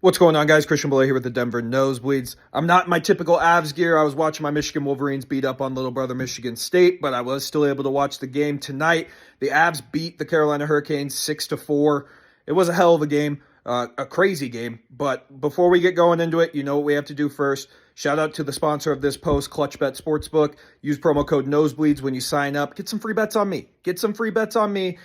What's going on, guys? Christian Belay here with the Denver Nosebleeds. I'm not in my typical Avs gear. I was watching my Michigan Wolverines beat up on little brother Michigan State, but I was still able to watch the game tonight. The Avs beat the Carolina Hurricanes 6-4. It was a hell of a game, a crazy game. But before we get going into it, you know what we have to do first. Shout out to the sponsor of this post, ClutchBet Sportsbook. Use promo code Nosebleeds when you sign up. Get some free bets on me.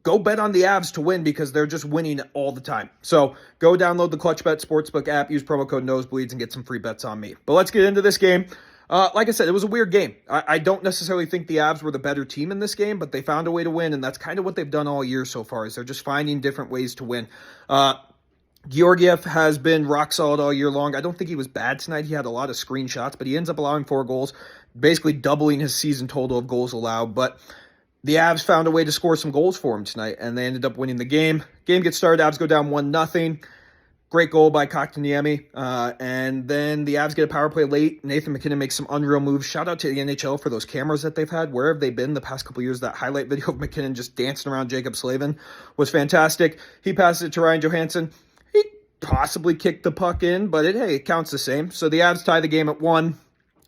Go bet on the Avs to win because they're just winning all the time. So go download the ClutchBet Sportsbook app, use promo code Nosebleeds, and get some free bets on me. But let's get into this game. Like I said, it was a weird game. I don't necessarily think the Avs were the better team in this game, but they found a way to win, and that's kind of what they've done all year so far, is they're just finding different ways to win. Georgiev has been rock solid all year long. I don't think he was bad tonight. He had a lot of screenshots, but he ends up allowing 4 goals, basically doubling his season total of goals allowed. But the Avs found a way to score some goals for him tonight, and they ended up winning the game. Game gets started, Avs go down 1-0. Great goal by Kotkaniemi. And then the Avs get a power play late. Nathan MacKinnon makes some unreal moves. Shout out to the NHL for those cameras that they've had. Where have they been the past couple years? That highlight video of MacKinnon just dancing around Jacob Slavin was fantastic. He passes it to Ryan Johansson. He possibly kicked the puck in, but it counts the same. So the Avs tie the game at 1.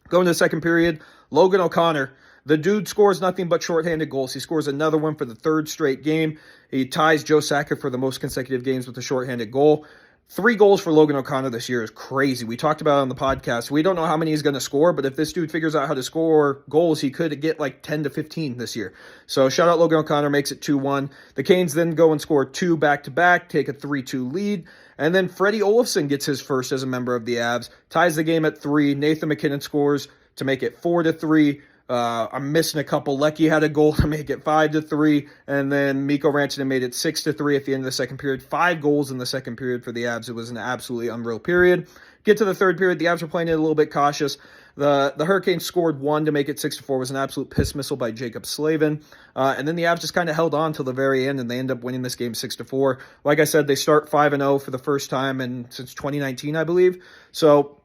Go into the second period. Logan O'Connor. The dude scores nothing but shorthanded goals. He scores another one for the 3rd straight game. He ties Joe Sakic for the most consecutive games with a shorthanded goal. 3 goals for Logan O'Connor this year is crazy. We talked about it on the podcast. We don't know how many he's going to score, but if this dude figures out how to score goals, he could get like 10 to 15 this year. So shout out Logan O'Connor, makes it 2-1. The Canes then go and score 2 back-to-back, take a 3-2 lead. And then Freddie Olofsson gets his first as a member of the Avs, ties the game at 3. Nathan MacKinnon scores to make it 4-3. I'm missing a couple. Lecky had a goal to make it 5-3, and then Mikko Rantanen made it 6-3 at the end of the second period. 5 goals in the second period for the Avs. It was an absolutely unreal period. Get to the third period, the Avs were playing it a little bit cautious. The Hurricanes scored 1 to make it 6-4. It was an absolute piss missile by Jacob Slavin. And then the Avs just kind of held on till the very end, and they end up winning this game 6-4. Like I said, they start 5-0 for the first time since 2019, I believe. So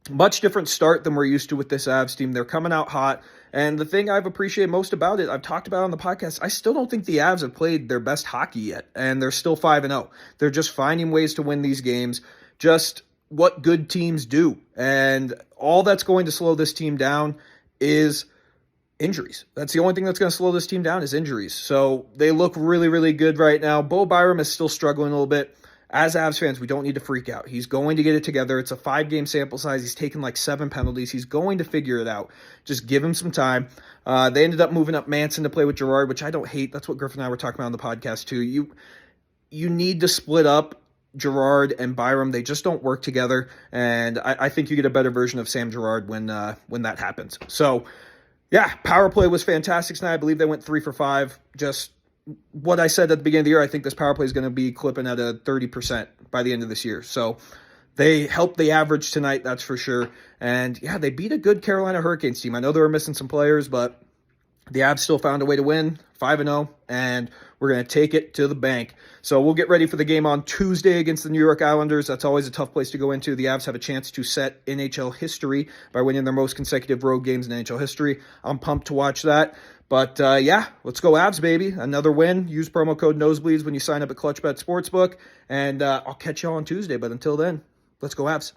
much different start than we're used to with this Avs team. They're coming out hot. And the thing I've appreciated most about it, I've talked about it on the podcast, I still don't think the Avs have played their best hockey yet. And they're still 5-0. They're just finding ways to win these games. Just what good teams do. And all that's going to slow this team down is injuries. That's the only thing that's going to slow this team down is injuries. So they look really, really good right now. Bo Byram is still struggling a little bit. As Avs fans, we don't need to freak out. He's going to get it together. It's a 5-game sample size. He's taken like 7 penalties. He's going to figure it out. Just give him some time. They ended up moving up Manson to play with Girard, which I don't hate. That's what Griffin and I were talking about on the podcast too. You need to split up Girard and Byram. They just don't work together, and I think you get a better version of Sam Girard when that happens. So, yeah, power play was fantastic tonight. I believe they went 3 for 5. Just what I said at the beginning of the year, I think this power play is going to be clipping at a 30% by the end of this year. So they helped the average tonight, that's for sure. And, yeah, they beat a good Carolina Hurricanes team. I know they were missing some players, but the Avs still found a way to win, 5-0, and we're going to take it to the bank. So we'll get ready for the game on Tuesday against the New York Islanders. That's always a tough place to go into. The Avs have a chance to set NHL history by winning their most consecutive road games in NHL history. I'm pumped to watch that. But, yeah, let's go Avs, baby. Another win. Use promo code Nosebleeds when you sign up at ClutchBet Sportsbook. And I'll catch you all on Tuesday. But until then, let's go Avs.